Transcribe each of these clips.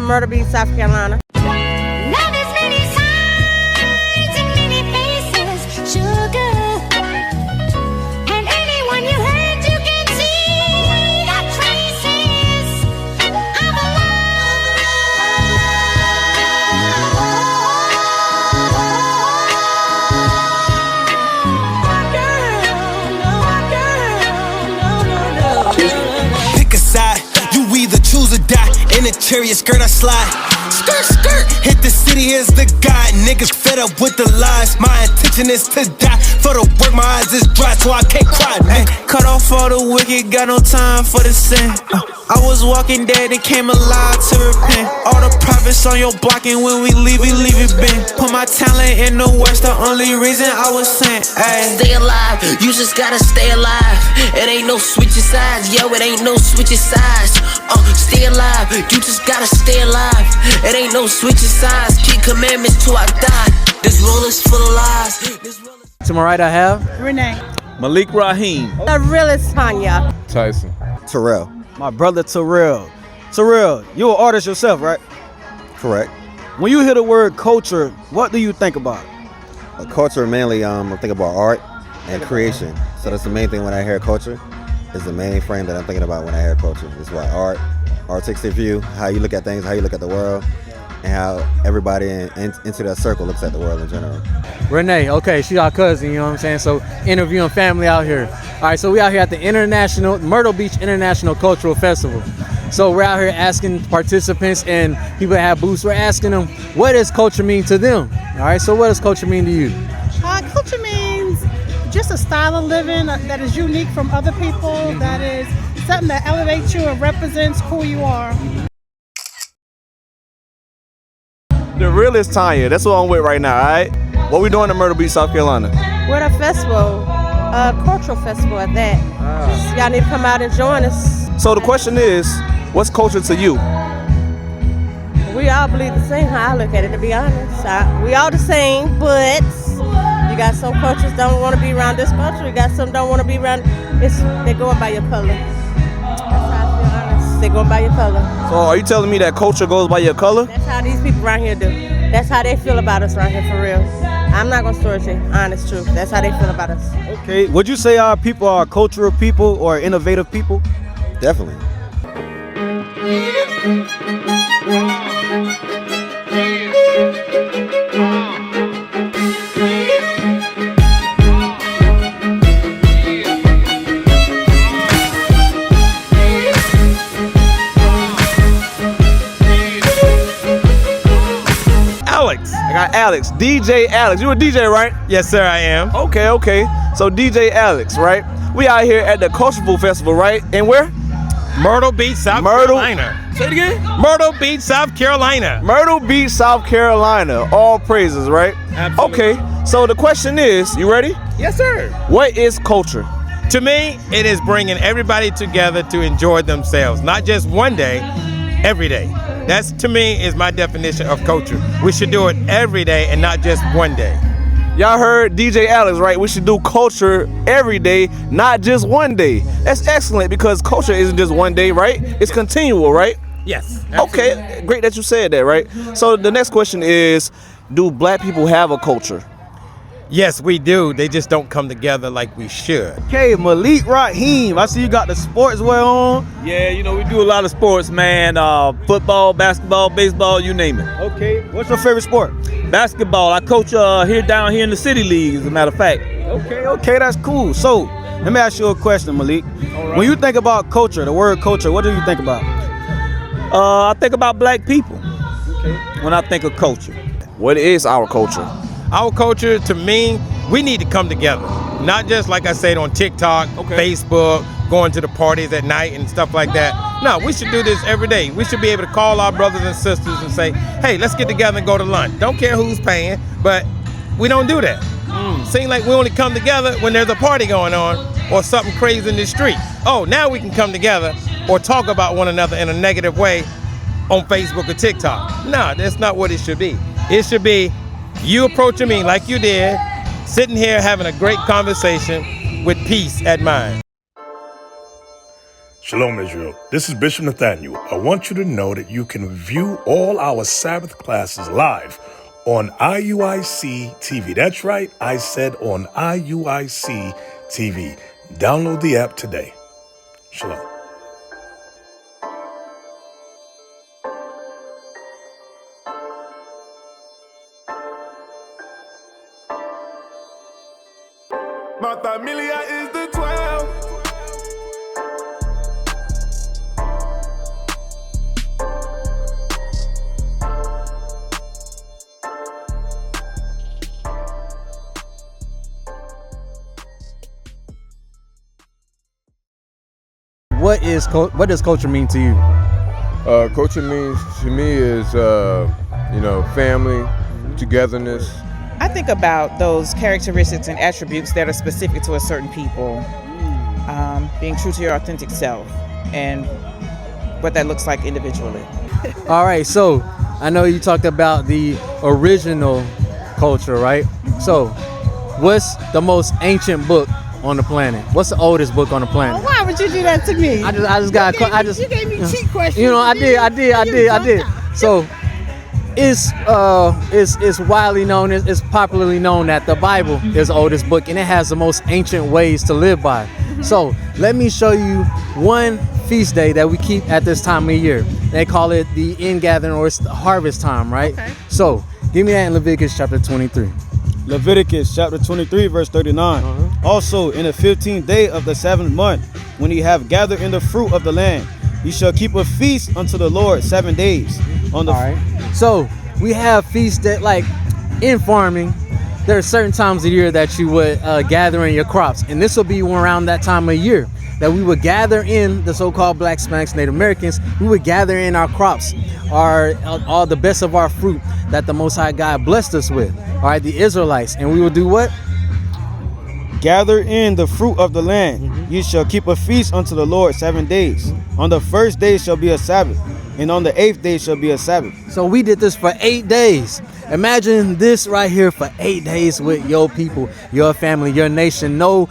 Myrtle Beach, South Carolina. Love is many sides and many faces, sugar. And anyone you hurt, you can see the traces of love. Pick a side, you either choose or die. In a chariot skirt I slide. Skirt, skirt. Hit the city as the guy. Niggas fed up with the lies. My intention is to die. For the work, my eyes is dry, so I can't cry. Cut off all the wicked, got no time for the sin. I was walking dead and came alive to repent. All the prophets on your block, and when we leave it been. Put my talent in the West, the only reason I was sent. Ay. Stay alive, you just gotta stay alive. It ain't no switching sides, yo, it ain't no switching sides. Stay alive, you just gotta stay alive. It ain't no switching sides, keep commandments till I die. This world is full of lies. To my right I have Renee. Malik Raheem. The realest Tanya. Tyson. Terrell. my brother Terrell. Terrell, you're an artist yourself, right? Correct. When you hear the word culture, what do you think about? Culture mainly, I think about art and creation. So that's the main thing when I hear culture. Is the main frame that I'm thinking about when I hear culture. It's what art, artistic view, how you look at things, how you look at the world, and how everybody into that circle looks at the world in general. Renee, okay, she's our cousin, you know what I'm saying? So interviewing family out here. All right, so we out here at the Myrtle Beach International Cultural Festival. So we're out here asking participants and people that have booths, we're asking them, what does culture mean to them? All right, so what does culture mean to you? Culture means just a style of living that is unique from other people, that is something that elevates you and represents who you are. The realest Tanya, that's what I'm with right now, all right? What we doing in Myrtle Beach, South Carolina? We're at a festival, a cultural festival at that. Y'all need to come out and join us. So the question is, what's culture to you? We all believe the same, how I look at it, to be honest. We all the same, but you got some cultures don't want to be around this culture. You got some don't want to be around. They're going by your color. That's how I feel honest. They're going by your color. So are you telling me that culture goes by your color? That's how these people around here do. That's how they feel about us around here, for real. I'm not gonna story you, honest truth. That's how they feel about us. Okay, would you say our people are cultural people or innovative people? Definitely. I got Alex, DJ Alex. You a DJ, right? Yes, sir, I am. Okay. So DJ Alex, right? We out here at the Cultural Festival, right? And where? Myrtle Beach, South Carolina. Say it again. Myrtle Beach, South Carolina. Myrtle Beach, South Carolina. All praises, right? Absolutely. Okay. So the question is, you ready? Yes, sir. What is culture? To me, it is bringing everybody together to enjoy themselves, not just one day, every day. That's, to me, is my definition of culture. We should do it every day and not just one day. Y'all heard DJ Alex, right? We should do culture every day, not just one day. That's excellent because culture isn't just one day, right? It's continual, right? Yes. Absolutely. Okay, great that you said that, right? So the next question is, do black people have a culture? Yes, we do. They just don't come together like we should. Okay, Malik Raheem, I see you got the sports wear on. Yeah, you know, we do a lot of sports, man. Football, basketball, baseball, you name it. Okay, what's your favorite sport? Basketball. I coach down here in the city league, as a matter of fact. Okay, that's cool. So, let me ask you a question, Malik. All right. When you think about culture, the word culture, what do you think about? I think about black people. Okay. When I think of culture. What is our culture? Our culture, to me, we need to come together. Not just, like I said, on TikTok, Facebook, going to the parties at night and stuff like that. No, we should do this every day. We should be able to call our brothers and sisters and say, hey, let's get together and go to lunch. Don't care who's paying, but we don't do that. Seems like we only come together when there's a party going on or something crazy in the street. Oh, now we can come together or talk about one another in a negative way on Facebook or TikTok. No, that's not what it should be. It should be you approaching me like you did, sitting here having a great conversation with peace at mind. Shalom, Israel. This is Bishop Nathaniel. I want you to know that you can view all our Sabbath classes live on IUIC TV. That's right, I said on IUIC TV. Download the app today. Shalom. My familia is the 12. What does culture mean to you? Culture means to me is family, togetherness. I think about those characteristics and attributes that are specific to a certain people, being true to your authentic self, and what that looks like individually. All right, so I know you talked about the original culture, right? So what's the most ancient book on the planet? What's the oldest book on the planet? Why would you do that to me? I just got. You gave me cheat questions. You know, I did. So it's widely known, it's popularly known that the Bible is the oldest book, and it has the most ancient ways to live by. So let me show you one feast day that we keep at this time of year. They call it the ingathering, or it's the harvest time, right? Okay. So give me that in Leviticus chapter 23. Leviticus chapter 23 verse 39. Also in the 15th day of the 7th month, when ye have gathered in the fruit of the land, ye shall keep a feast unto the Lord 7 days. All right. So we have feasts that, like in farming, there are certain times of year that you would gather in your crops, and this will be around that time of year that we would gather in, the so-called Black, Hispanics, Native Americans. We would gather in our crops, all the best of our fruit that the Most High God blessed us with. All right, the Israelites, and we will do what? Gather in the fruit of the land. Ye shall keep a feast unto the Lord 7 days. On the first day shall be a Sabbath, and on the 8th day shall be a Sabbath. So we did this for 8 days. Imagine this right here for 8 days with your people, your family, your nation. No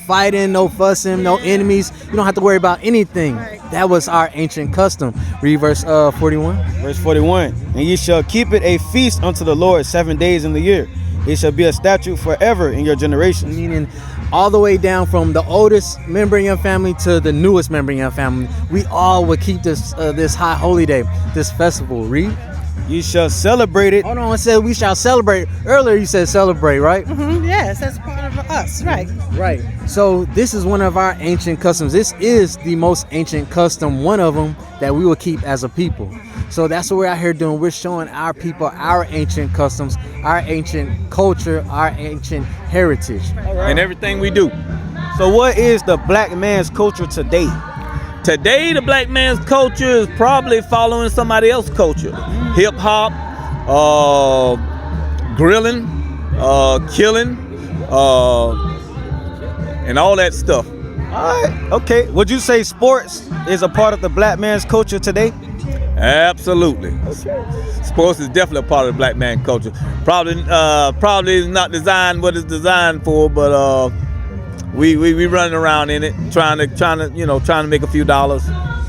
fighting, no fussing, no enemies. You don't have to worry about anything. That was our ancient custom. Read verse 41. Verse 41. And ye shall keep it a feast unto the Lord 7 days in the year. It shall be a statute forever in your generations. Meaning all the way down from the oldest member in your family to the newest member in your family. We all would keep this high holy day, this festival. Read. You shall celebrate it. Hold on, it said we shall celebrate. Earlier you said celebrate, right? Yes, that's part of us, right? Right. So this is one of our ancient customs. This is the most ancient custom, one of them that we will keep as a people. So that's what we're out here doing. We're showing our people our ancient customs, our ancient culture, our ancient heritage. And everything we do. So what is the black man's culture today? Today, the black man's culture is probably following somebody else's culture. Hip hop, grilling, killing, and all that stuff. All right, okay. Would you say sports is a part of the black man's culture today? Absolutely. Okay. Sports is definitely a part of the black man culture. Probably is not designed what it's designed for, but we running around in it, trying to make a few dollars.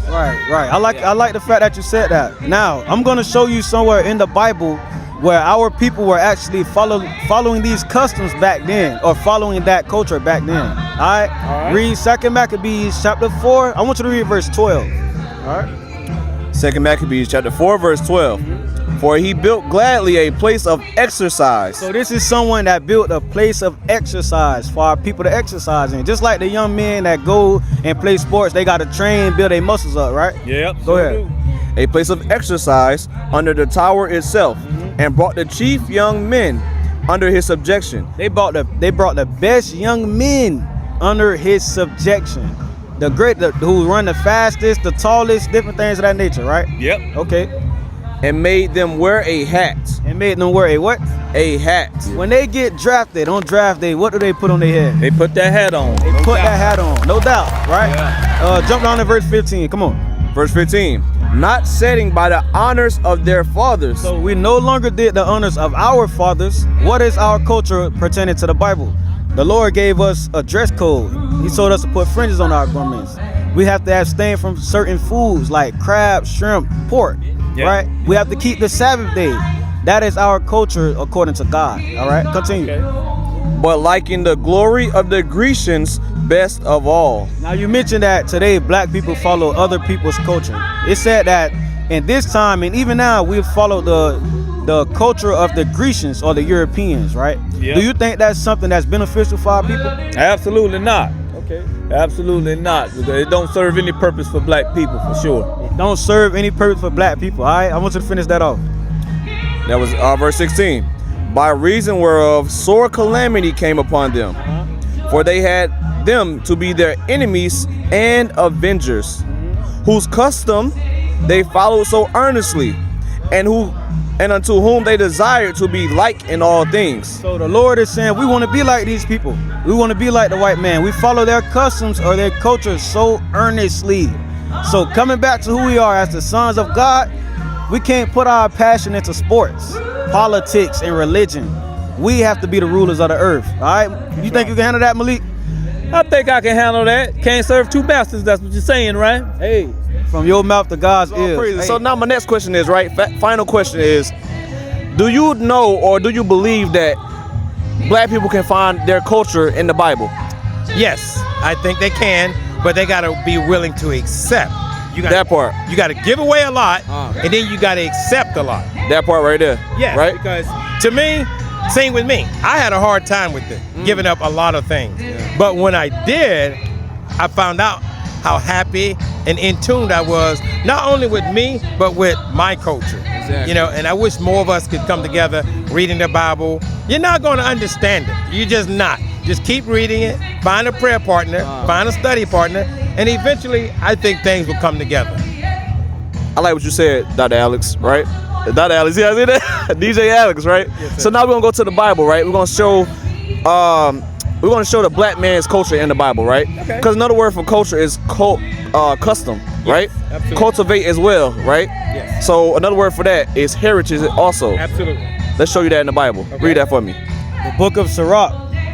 Right. I like the fact that you said that. Now I'm gonna show you somewhere in the Bible where our people were actually following these customs back then, or following that culture back then. All right. Read 2 Maccabees chapter 4. I want you to read verse 12. All right. 2 Maccabees chapter 4 verse 12. For he built gladly a place of exercise. So this is someone that built a place of exercise for our people to exercise in. Just like the young men that go and play sports, they got to train, build their muscles up, right? Yep. Go ahead. A place of exercise under the tower itself, and brought the chief young men under his subjection. They brought the best young men under his subjection. Who run the fastest, the tallest, different things of that nature, right? Yep. Okay. And made them wear a hat. And made them wear a what? A hat. When they get drafted on draft day, what do they put on their head? They put that hat on. They put that hat on, no doubt, right? Yeah. Jump down to verse 15, come on. Verse 15. Not setting by the honors of their fathers. So we no longer did the honors of our fathers. What is our culture pertaining to the Bible? The Lord gave us a dress code. He told us to put fringes on our garments. We have to abstain from certain foods like crab, shrimp, pork, right? We have to keep the Sabbath day. That is our culture according to God, all right? Continue. But liking the glory of the Grecians best of all. Now you mentioned that today black people follow other people's culture. It said that in this time and even now we follow the culture of the Grecians or the Europeans, right? Yeah. Do you think that's something that's beneficial for our people? Absolutely not. Okay. Absolutely not. It don't serve any purpose for black people, for sure. It don't serve any purpose for black people, all right? I want you to finish that off. That was verse 16. By reason whereof sore calamity came upon them. For they had them to be their enemies and avengers, whose custom they followed so earnestly, and unto whom they desired to be like in all things. So the Lord is saying we want to be like these people. We want to be like the white man. We follow their customs or their culture so earnestly. So coming back to who we are as the sons of God, we can't put our passion into sports, politics, and religion. We have to be the rulers of the earth. All right? You think you can handle that, Malik? I think I can handle that. Can't serve two masters. That's what you're saying, right? Hey, from your mouth to God's ears. Hey. So now my next question is, right? Final question is, do you know or do you believe that black people can find their culture in the Bible? Yes, I think they can, but they got to be willing to accept. That part. You got to give away a lot, and then you got to accept a lot. That part right there. Yeah, right? Because to me, same with me. I had a hard time with it, giving up a lot of things. Yeah. But when I did, I found out how happy and in tune I was, not only with me, but with my culture. Exactly. You know, and I wish more of us could come together, reading the Bible. You're not going to understand it. You're just not. Just keep reading it, find a prayer partner, find a study partner, and eventually I think things will come together. I like what you said, Dr. Alex, right? Dr. Alex, yeah, I see that? DJ Alex, right? Yes, so now we're gonna go to the Bible, right? We're gonna show the black man's culture in the Bible, right? Okay. Because another word for culture is custom, right? Absolutely. Cultivate as well, right? Yes. So another word for that is heritage also. Absolutely. Let's show you that in the Bible. Okay. Read that for me. The book of Sirach,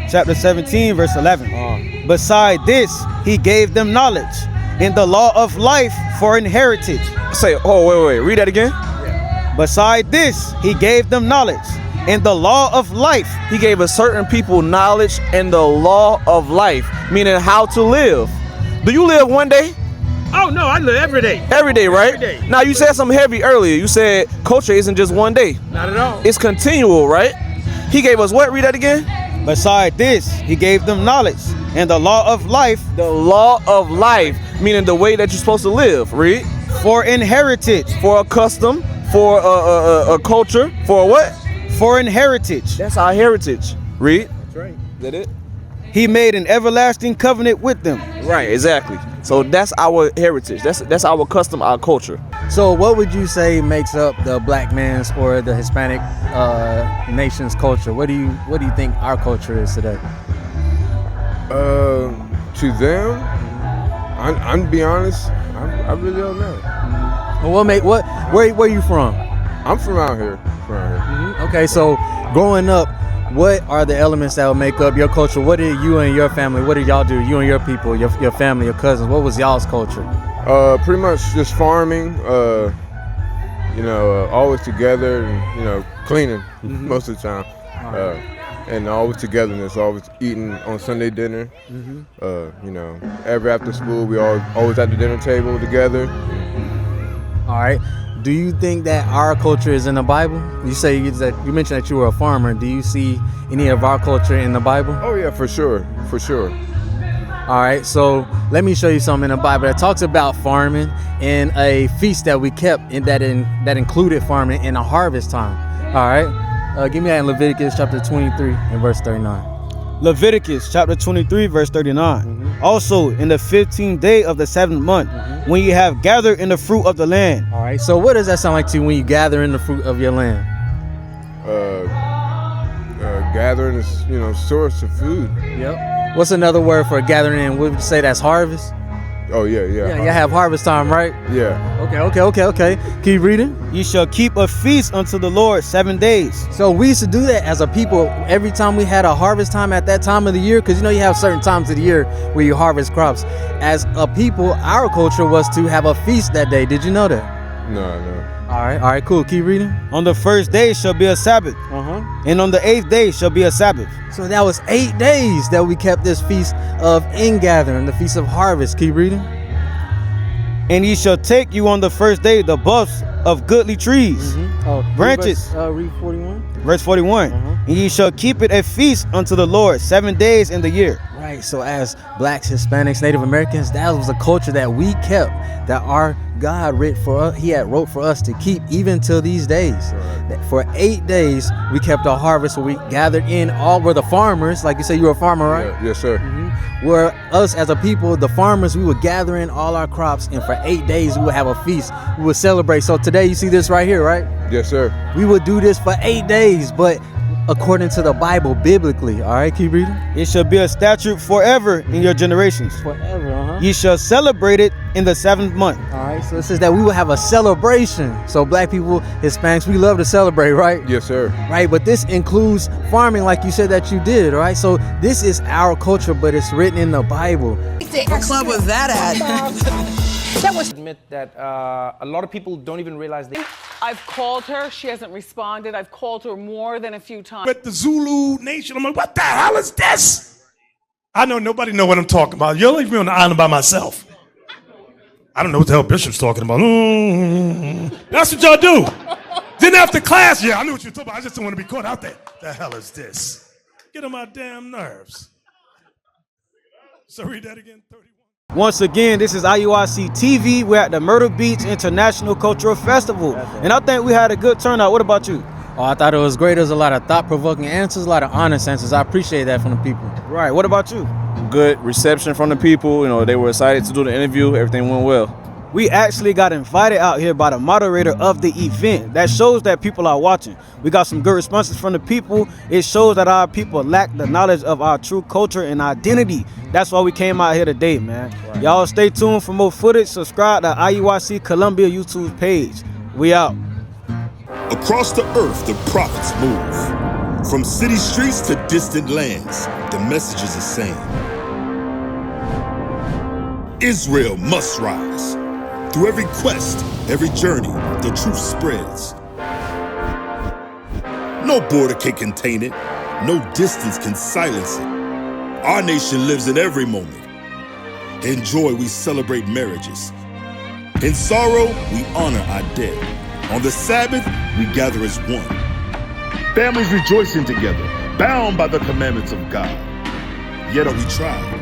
chapter 17, verse 11. Beside this, he gave them knowledge in the law of life for an heritage. Say, wait. Read that again. Beside this, he gave them knowledge in the law of life. He gave a certain people knowledge in the law of life, meaning how to live. Do you live one day? Oh, no, I live every day. Every day, right? Every day. Now, you said something heavy earlier. You said culture isn't just one day. Not at all. It's continual, right? He gave us what? Read that again. Beside this, he gave them knowledge and the law of life. The law of life, meaning the way that you're supposed to live. Read. For an heritage. For a custom. For a culture. For what? For an heritage. That's our heritage. Read. That's right. Is that it? He made an everlasting covenant with them. Right, exactly. So that's our heritage. That's our custom, our culture. So what would you say makes up the black man's or the Hispanic nation's culture? What do you think our culture is today? To them, I'm to be honest, I really don't know. Well, where are you from? I'm from out here. Okay, so growing up, what are the elements that will make up your culture? What did you and your family, what did y'all do? You and your people, your family, your cousins, what was y'all's culture? Pretty much just farming, always together and, cleaning most of the time. And always togetherness, always eating on Sunday dinner. Every after school, we always at the dinner table together. All right. Do you think that our culture is in the Bible? You mentioned that you were a farmer. Do you see any of our culture in the Bible? Oh yeah, for sure. All right, so let me show you something in the Bible that talks about farming and a feast that we kept that included farming in a harvest time. All right, give me that in Leviticus chapter 23 and verse 39. Leviticus chapter 23 verse 39. Also in the 15th day of the 7th month, when you have gathered in the fruit of the land. All right, so what does that sound like to you when you gather in the fruit of your land? Gathering is, source of food. Yep. What's another word for gathering in? Would you say that's harvest? Oh, yeah. Yeah, you have harvest time, right? Yeah. Okay. Keep reading. You shall keep a feast unto the Lord 7 days. So we used to do that as a people every time we had a harvest time at that time of the year, because you know you have certain times of the year where you harvest crops. As a people, our culture was to have a feast that day. Did you know that? No. All right, cool. Keep reading. On the first day shall be a Sabbath, and on the 8th day shall be a Sabbath. So that was 8 days that we kept this feast of ingathering, the feast of harvest. Keep reading. And ye shall take you on the first day the buffs of goodly trees, branches. Read 41. Verse 41. And ye shall keep it a feast unto the Lord 7 days in the year. Right. So as blacks, Hispanics, Native Americans, that was a culture that we kept, that our God wrote for us. He had wrote for us to keep even till these days. That for 8 days we kept a harvest where we gathered in all were the farmers. Like you say, you were a farmer, right? Yeah, yes, sir. Where us as a people, the farmers, we would gather in all our crops, and for 8 days we would have a feast. We would celebrate. So today you see this right here, right? Yes, sir. We would do this for 8 days, but according to the Bible, biblically. All right, keep reading. It shall be a statute forever in your generations. Forever, Ye shall celebrate it in the 7th month. All right, so it says that we will have a celebration. So black people, Hispanics, we love to celebrate, right? Yes, sir. Right, but this includes farming, like you said that you did, right? So this is our culture, but it's written in the Bible. What club was that at? That was admit that a lot of people don't even realize they. I've called her. She hasn't responded. I've called her more than a few times. With the Zulu Nation, I'm like, what the hell is this? I know nobody know what I'm talking about. You'll leave me on the island by myself. I don't know what the hell Bishop's talking about. That's what y'all do. Then after class, yeah, I knew what you were talking about. I just don't want to be caught out there. The hell is this? Get on my damn nerves. So read that again. 31. Once again, this is IUIC TV. We're at the Myrtle Beach International Cultural Festival. And I think we had a good turnout. What about you? Oh, I thought it was great. There's a lot of thought-provoking answers, a lot of honest answers. I appreciate that from the people. Right. What about you? Good reception from the people. You know, they were excited to do the interview. Everything went well. We actually got invited out here by the moderator of the event. That shows that people are watching. We got some good responses from the people. It shows that our people lack the knowledge of our true culture and identity. That's why we came out here today, man. Right. Y'all stay tuned for more footage. Subscribe to IUIC Columbia YouTube page. We out. Across the earth, the prophets move. From city streets to distant lands, the message is the same. Israel must rise. Through every quest, every journey, the truth spreads. No border can contain it. No distance can silence it. Our nation lives in every moment. In joy, we celebrate marriages. In sorrow, we honor our dead. On the Sabbath, we gather as one. Families rejoicing together, bound by the commandments of God. Yet are we tried.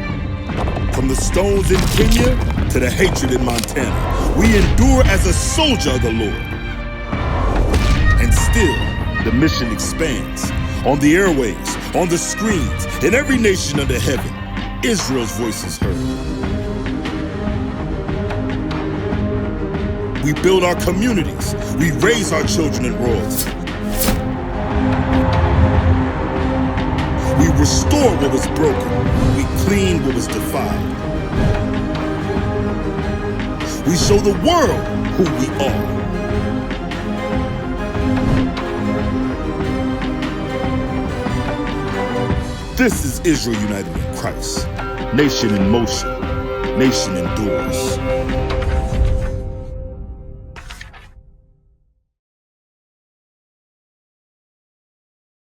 From the stones in Kenya to the hatred in Montana, we endure as a soldier of the Lord. And still, the mission expands. On the airwaves, on the screens, in every nation under heaven, Israel's voice is heard. We build our communities. We raise our children in royalty. We restore what was broken. We clean what was defiled. We show the world who we are. This is Israel united in Christ. Nation in motion. Nation endures.